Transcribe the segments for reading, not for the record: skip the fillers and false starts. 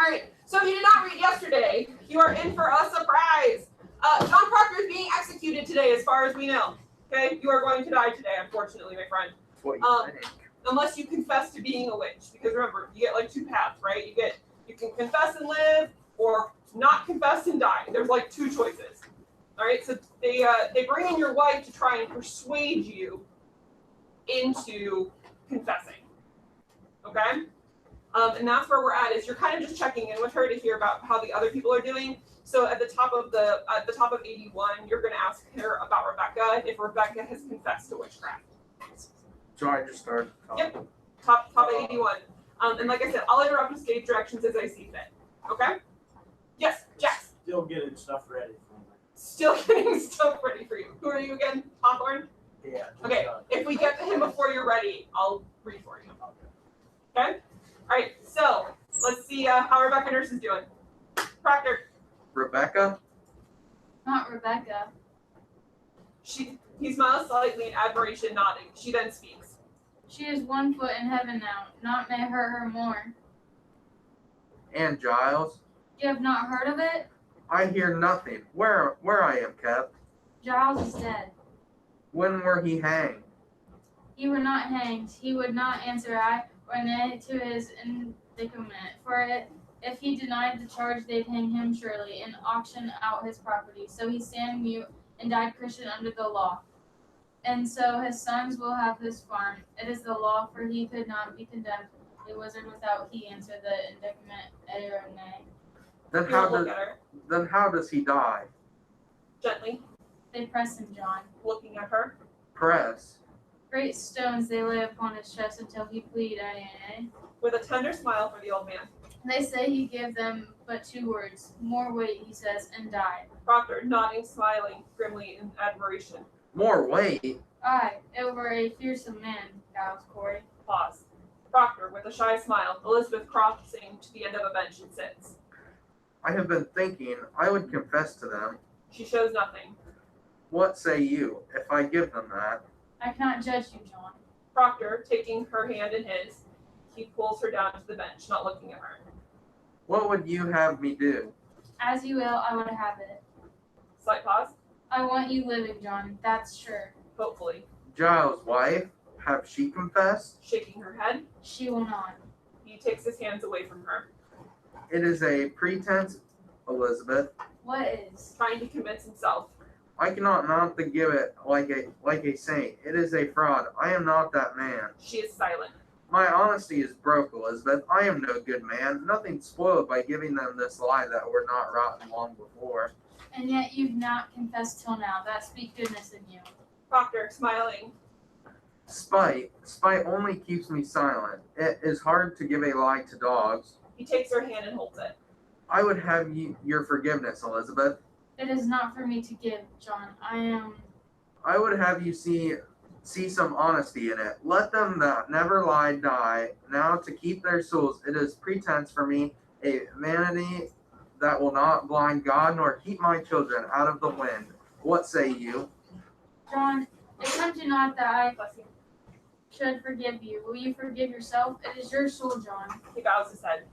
right. So if you did not read yesterday, you are in for a surprise. John Proctor is being executed today, as far as we know. Okay, you are going to die today, unfortunately, my friend. That's what you think. Unless you confess to being a witch, because remember, you get like two paths, right? You can confess and live, or not confess and die. There's like two choices. All right, so they bring in your wife to try and persuade you into confessing. Okay, and that's where we're at. Is you're kind of just checking in with her to hear about how the other people are doing. So at the top of 81, you're going to ask her about Rebecca if Rebecca has confessed to witchcraft. So I just started talking. Yep, top 81. And like I said, I'll interrupt with stage directions as I see fit. Okay? Yes, Jax. Still getting stuff ready for me. Still getting stuff ready for you. Who are you again? Hawthorne? Yeah. Okay, if we get to him before you're ready, I'll read for you. Okay? Alright, so let's see how Rebecca Nurse is doing. Proctor. Rebecca? Not Rebecca. He smiles slightly in admiration, nodding. She then speaks. She is 1 foot in heaven now. Naught may hurt her more. And Giles? You have not heard of it? I hear nothing. Where I am kept? Giles is dead. When were he hanged? He were not hanged. He would not answer aye or nay to his indictment. For it, if he denied the charge, they'd hang him surely and auction out his property. So he stand mute and died Christian under the law. And so his sons will have his farm. It is the law, for he could not be condemned a wizard without he answer the indictment aye or nay. Then how does he die? Gently. They press him, John. Looking at her. Press. Great stones they lay upon his chest until he plead aye, aye. With a tender smile for the old man. They say he gave them but 2 words. More weight, he says, and died. Proctor, nodding, smiling grimly in admiration. More weight? Aye, it were a fearsome man, Giles Corey. Pause. Proctor, with a shy smile, Elizabeth crossing to the end of a bench and sits. I have been thinking I would confess to them. She shows nothing. What say you, if I give them that? I cannot judge you, John. Proctor, taking her hand in his, he pulls her down to the bench, not looking at her. What would you have me do? As you will, I would have it. Slight pause. I want you living, John, that's sure. Hopefully. Giles' wife? Have she confessed? Shaking her head. She will not. He takes his hands away from her. It is a pretense, Elizabeth. What is? Trying to convince himself. I cannot not to give it like a saint. It is a fraud. I am not that man. She is silent. My honesty is broke, Elizabeth. I am no good man. Nothing spoiled by giving them this lie that were not rotten long before. And yet you've not confessed till now. That speak goodness in you. Proctor, smiling. Spite only keeps me silent. It is hard to give a lie to dogs. He takes her hand and holds it. I would have your forgiveness, Elizabeth. It is not for me to give, John. I would have you see some honesty in it. Let them that never lied die. Now to keep their souls, it is pretense for me, a vanity that will not blind God nor keep my children out of the wind. What say you? John, it comes to not that I should forgive you. Will you forgive yourself? It is your soul, John. He bows his head.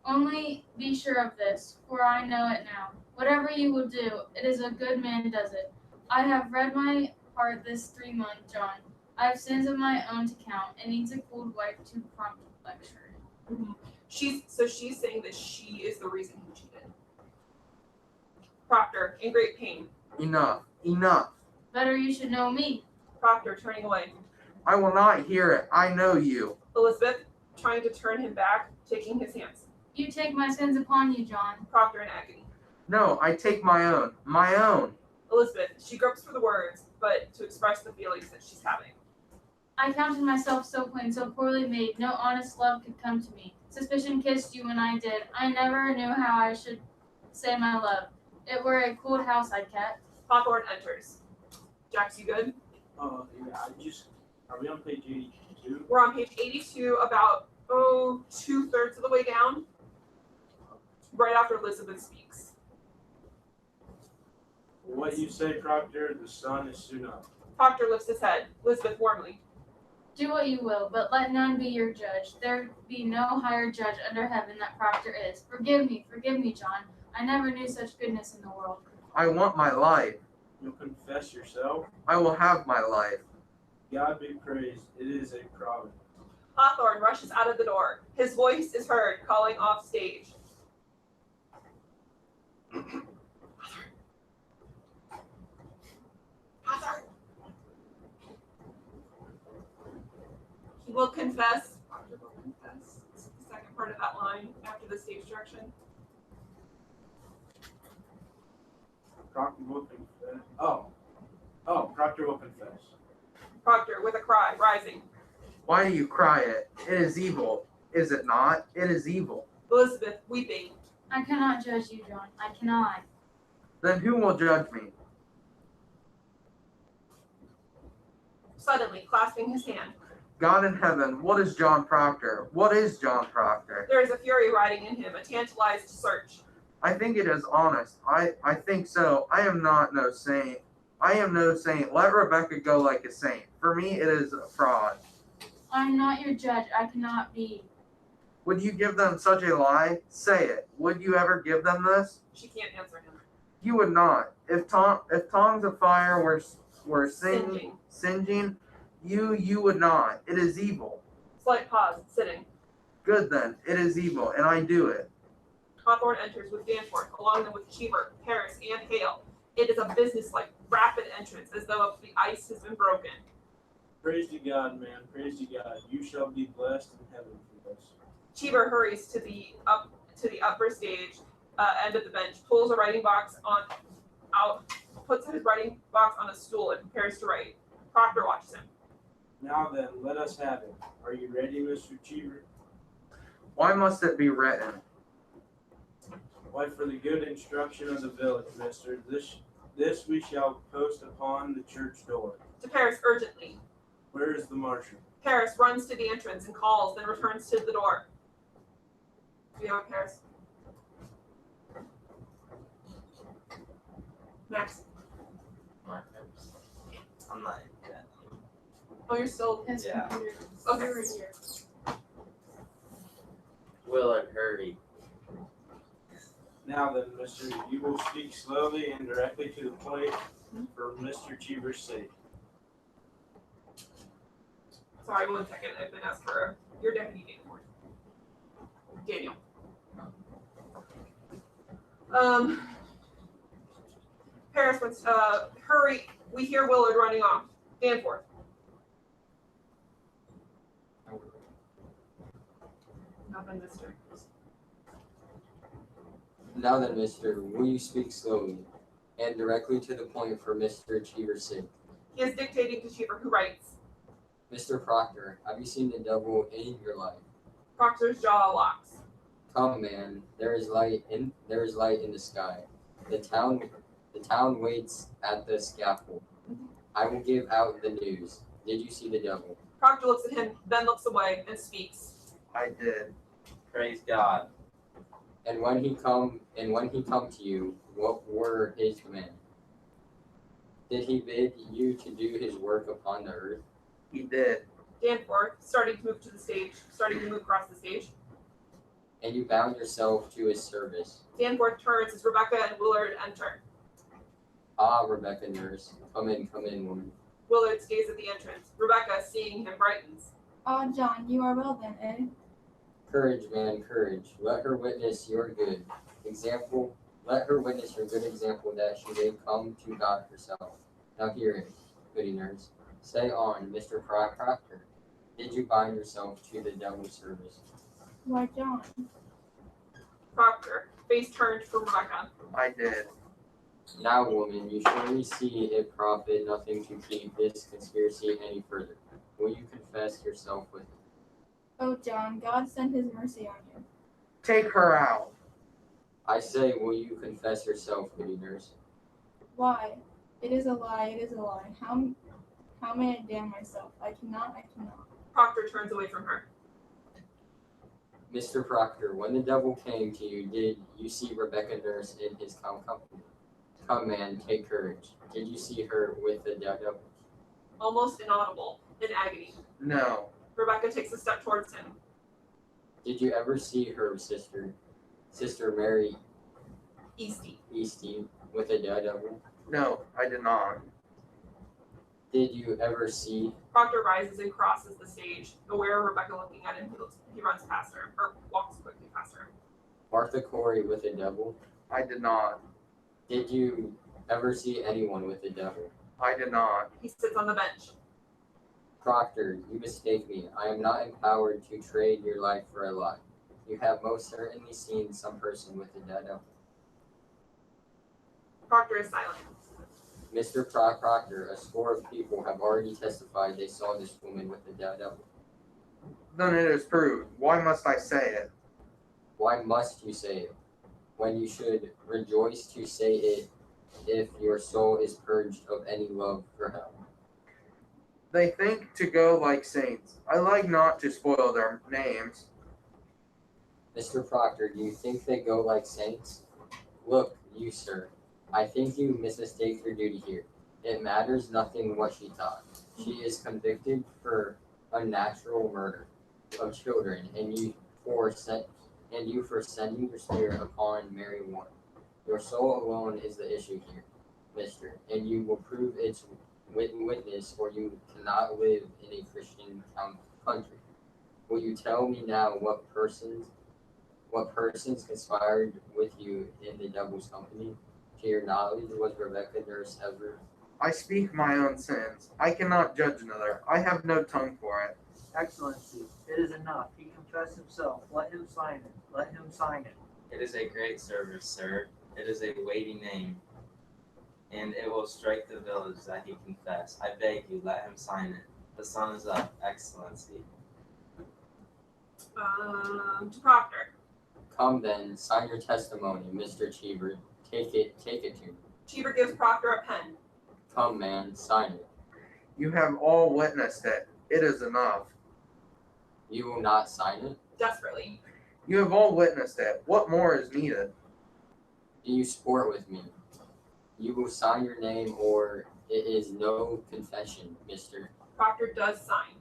Only be sure of this, for I know it now. Whatever you will do, it is a good man does it. I have read my heart this 3 months, John. I have sins of my own to count, and needs a cold wife to prompt lecture. Mm-hmm. She's saying that she is the reason he cheated. Proctor, in great pain. Enough. Better you should know me. Proctor, turning away. I will not hear it. I know you. Elizabeth, trying to turn him back, taking his hands. You take my sins upon you, John. Proctor in agony. No, I take my own. My own. Elizabeth, she gropes for the words, but to express the feelings that she's having. I counted myself so plain, so poorly made, no honest love could come to me. Suspicion kissed you when I did. I never knew how I should say my love. It were a cold house I kept. Hawthorne enters. Jax, you good? Yeah, are we on page 82? We're on page 82, about, 2/3 of the way down. Right after Elizabeth speaks. What you say, Proctor, the sun is soon up. Proctor lifts his head. Elizabeth warmly. Do what you will, but let none be your judge. There be no higher judge under heaven that Proctor is. Forgive me, John. I never knew such goodness in the world. I want my life. You'll confess yourself. I will have my life. God be praised. It is a providence. Hawthorne rushes out of the door. His voice is heard calling off stage. Hawthorne. He will confess. Proctor will confess. This is the second part of that line after the stage direction. Proctor will confess. Proctor will confess. Proctor with a cry, rising. Why do you cry it? It is evil. Is it not? It is evil. Elizabeth, weeping. I cannot judge you, John. I cannot. Then who will judge me? Suddenly, clasping his hand. God in heaven, what is John Proctor? What is John Proctor? There is a fury riding in him, a tantalized search. I think it is honest. I think so. I am no saint. Let Rebecca go like a saint. For me, it is a fraud. I am not your judge. I cannot be. Would you give them such a lie? Say it. Would you ever give them this? She can't answer him. You would not. If tongues of fire were singeing, you would not. It is evil. Slight pause, sitting. Good then. It is evil, and I do it. Hawthorne enters with Danforth, along them with Cheever, Harris, and Hale. It is a businesslike, rapid entrance, as though the ice has been broken. Praise to God, man. Praise to God. You shall be blessed in heaven for this. Cheever hurries to the upper stage end of the bench, pulls a writing box puts his writing box on a stool, and prepares to write. Proctor watches him. Now then, let us have it. Are you ready, Mr. Cheever? Why must it be written? Why, for the good instruction of the village, mister. This we shall post upon the church door. To Paris urgently. Where is the marshal? Paris runs to the entrance and calls, then returns to the door. Do you have Paris? Max. I'm not yet. Oh, you're still. His Yeah. computer. Okay. Right here. Willard, hurry. Now then, mister, you will speak slowly and directly to the point for Mr. Cheever's sake. Sorry, 1 second. I've been asked for your deputy Daniel. Paris wants hurry. We hear Willard running off. Danforth. Nothing, mister. Now then, mister, will you speak slowly and directly to the point for Mr. Cheever's sake? He is dictating to Cheever, who writes. Mr. Proctor, have you seen the devil in your life? Proctor's jaw locks. Come, man, there is light in the sky. The town waits at the scaffold. I will give out the news. Did you see the devil? Proctor looks at him, then looks away and speaks. I did. Praise God. And when he come to you, what were his commands? Did he bid you to do his work upon the earth? He did. Danforth, starting to move across the stage. And you bound yourself to his service. Danforth turns as Rebecca and Willard enter. Ah, Rebecca, nurse, come in, woman. Willard stays at the entrance. Rebecca, seeing him, brightens. Oh, John, you are well then, eh? Courage, man, courage. Let her witness your good example. Let her witness your good example that she may come to God herself. Now hear it, goody nurse. Say on, Mr. Proctor. Did you bind yourself to the devil's service? Why, John? Proctor, face turned from Rebecca. I did. Now, woman, you surely see it profit nothing to keep this conspiracy any further. Will you confess yourself with me? Oh, John, God send his mercy on you. Take her out. I say, will you confess yourself, goody nurse? Why? It is a lie, it is a lie. How may I damn myself? I cannot. Proctor turns away from her. Mr. Proctor, when the devil came to you, did you see Rebecca Nurse in his company? Come, man, take courage. Did you see her with the devil? Almost inaudible. in agony. No. Rebecca takes a step towards him. Did you ever see her sister Mary Easty. with a daredevil? No, I did not. Did you ever see Proctor rises and crosses the stage, aware of Rebecca looking at him. He runs past her, or walks quickly past her. Martha Corey with a devil? I did not. Did you ever see anyone with a devil? I did not. He sits on the bench. Proctor, you mistake me. I am not empowered to trade your life for a lie. You have most certainly seen some person with a devil. Proctor is silent. Mr. Proctor, a score of people have already testified they saw this woman with a devil. Then it is proved. Why must I say it? Why must you say it, when you should rejoice to say it if your soul is purged of any love for hell? They think to go like saints. I like not to spoil their names. Mr. Proctor, do you think they go like saints? Look, you sir, I think you mistake your duty here. It matters nothing what she taught. She is convicted for unnatural murder of children, and you for sending your spirit upon Mary Warren. Your soul alone is the issue here, mister, and you will prove its witness, or you cannot live in a Christian country. Will you tell me now what persons conspired with you in the devil's company? To your knowledge, was Rebecca Nurse ever? I speak my own sins. I cannot judge another. I have no tongue for it. Excellency, it is enough. He confessed himself. Let him sign it. Let him sign it. It is a great service, sir. It is a weighty name, and it will strike the village that he confess. I beg you, let him sign it. The sun is up, Excellency. To Proctor. Come then, sign your testimony, Mr. Cheever. Take it to me. Cheever gives Proctor a pen. Come, man, sign it. You have all witnessed it. It is enough. You will not sign it? Desperately. You have all witnessed it. What more is needed? Do you sport with me? You will sign your name, or it is no confession, mister. Proctor does sign.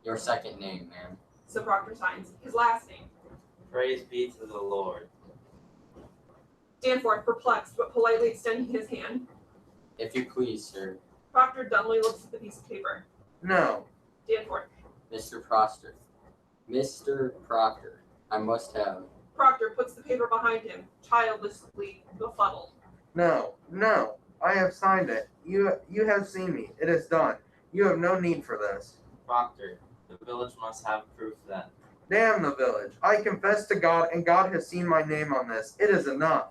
Your second name, man. So Proctor signs his last name. Praise be to the Lord. Danforth, perplexed but politely extending his hand. If you please, sir. Proctor dumbly looks at the piece of paper. No. Danforth. Mr. Proctor. Mr. Proctor, I must have. Proctor puts the paper behind him, childishly befuddled. No. No. I have signed it. You have seen me. It is done. You have no need for this. Proctor, the village must have proof that. Damn the village. I confess to God, and God has seen my name on this. It is enough.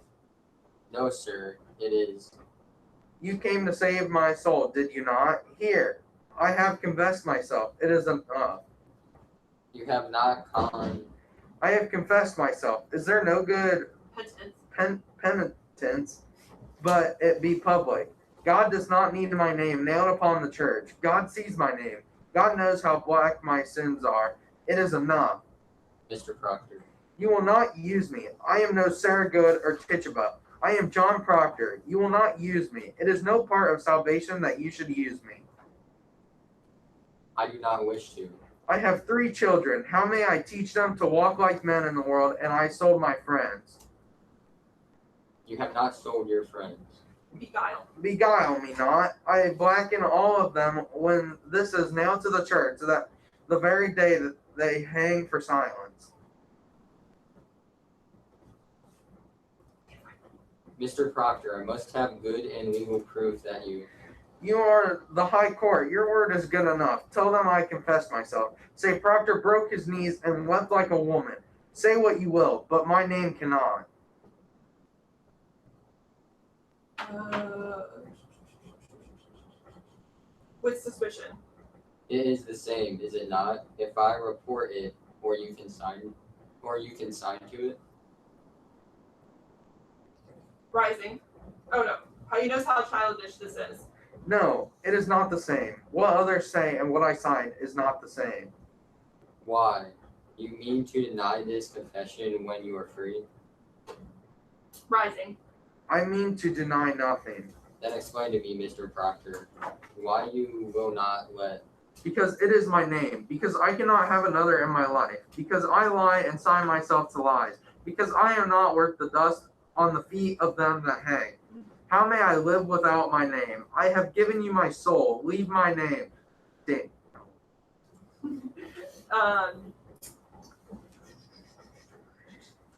No, sir, it is. You came to save my soul, did you not? Here. I have confessed myself. It is enough. You have not I have confessed myself. Is there no good penitence, but it be public? God does not need my name nailed upon the church. God sees my name. God knows how black my sins are. It is enough. Mr. Proctor. You will not use me. I am no Sarah Good or Tituba. I am John Proctor. You will not use me. It is no part of salvation that you should use me. I do not wish to. I have 3 children. How may I teach them to walk like men in the world? And I sold my friends. You have not sold your friends. Beguile. Beguile me not. I blacken all of them when this is nailed to the church, so that the very day that they hang for silence. Mr. Proctor, I must have good and legal proof that you. You are the high court. Your word is good enough. Tell them I confess myself. Say Proctor broke his knees and wept like a woman. Say what you will, but my name cannot. With suspicion. It is the same, is it not? If I report it, or you can sign to it. Rising. Oh no. He knows how childish this is. No, it is not the same. What others say and what I sign is not the same. Why? You mean to deny this confession when you are free? Rising. I mean to deny nothing. Then explain to me, Mr. Proctor, why you will not let because it is my name, because I cannot have another in my life, because I lie and sign myself to lies, because I am not worth the dust on the feet of them that hang. How may I live without my name? I have given you my soul. Leave my name.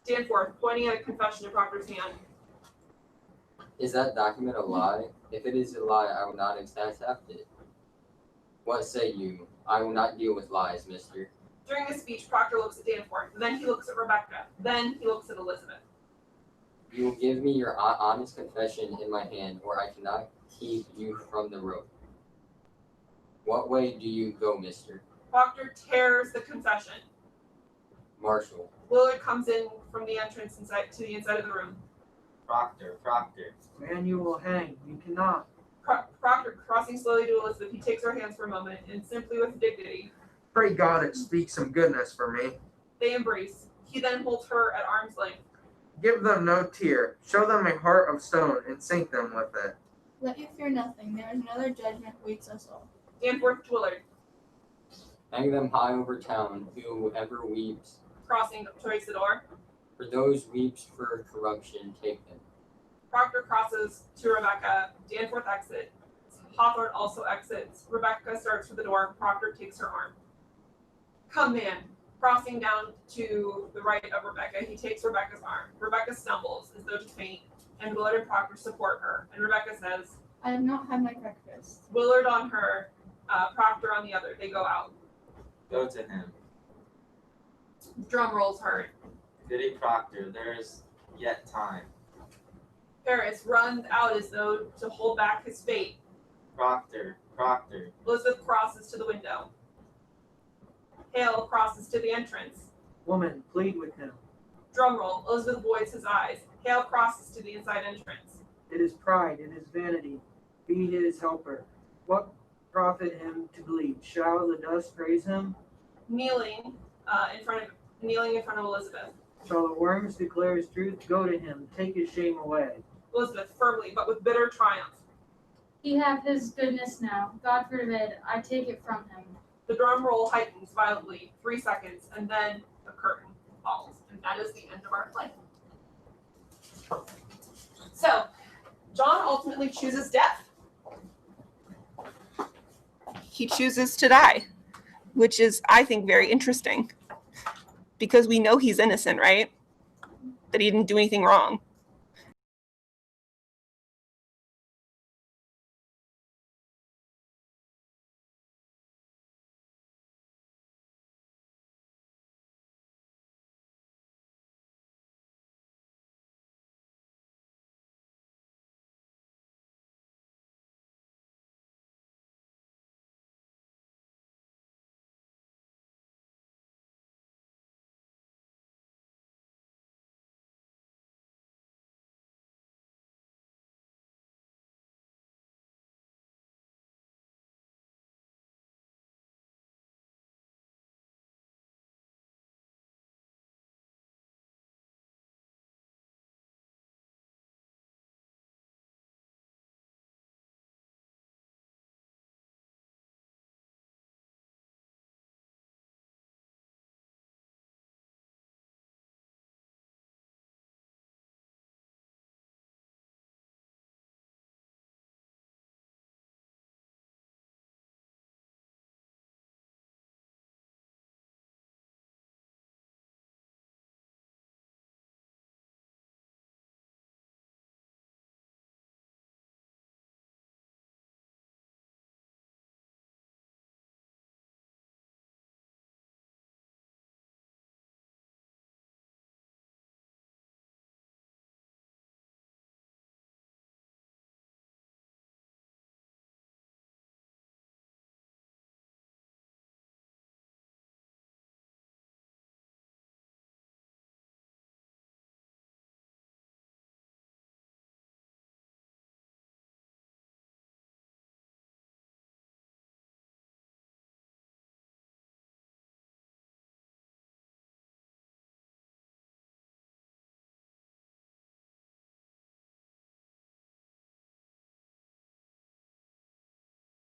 Danforth, pointing at a confession in Proctor's hand. Is that document a lie? If it is a lie, I will not accept it. What say you? I will not deal with lies, mister. During his speech, Proctor looks at Danforth, then he looks at Rebecca, then he looks at Elizabeth. You will give me your honest confession in my hand, or I cannot keep you from the rope. What way do you go, mister? Proctor tears the confession. Marshal. Willard comes in from the entrance inside to the inside of the room. Proctor. Man, you will hang. You cannot. Proctor, crossing slowly to Elizabeth, he takes her hands for a moment and simply with dignity, Pray God it speaks some goodness for me. they embrace. He then holds her at arm's length. Give them no tear. Show them a heart of stone and sink them with it. Let you fear nothing. There is another judgment waits us all. Danforth to Willard, Hang them high over town, whoever weeps. crossing towards the door. For those weeps for corruption, take them. Proctor crosses to Rebecca. Danforth exits. Hawthorne also exits. Rebecca starts for the door. Proctor takes her arm. Come, man. Crossing down to the right of Rebecca, he takes Rebecca's arm. Rebecca stumbles as though to faint, and Willard and Proctor support her. And Rebecca says, I have not had my breakfast. Willard on her, Proctor on the other. They go out. Go to him. Drum rolls heard. Goody Proctor, there is yet time. Paris runs out as though to hold back his fate. Proctor. Elizabeth crosses to the window. Hale crosses to the entrance. Woman, plead with him. Drumroll. Elizabeth avoids his eyes. Hale crosses to the inside entrance. It is pride, it is vanity. Be his helper. What profit him to bleed? Shall the dust praise him? Kneeling in front of Elizabeth. Shall the worms declare his truth? Go to him, take his shame away. Elizabeth firmly, but with bitter triumph. He have his goodness now. God forbid, I take it from him. The drum roll heightens violently, 3 seconds, and then the curtain falls. And that is the end of our play. So, John ultimately chooses death. He chooses to die, which is, I think, very interesting. Because we know he's innocent, right? That he didn't do anything wrong.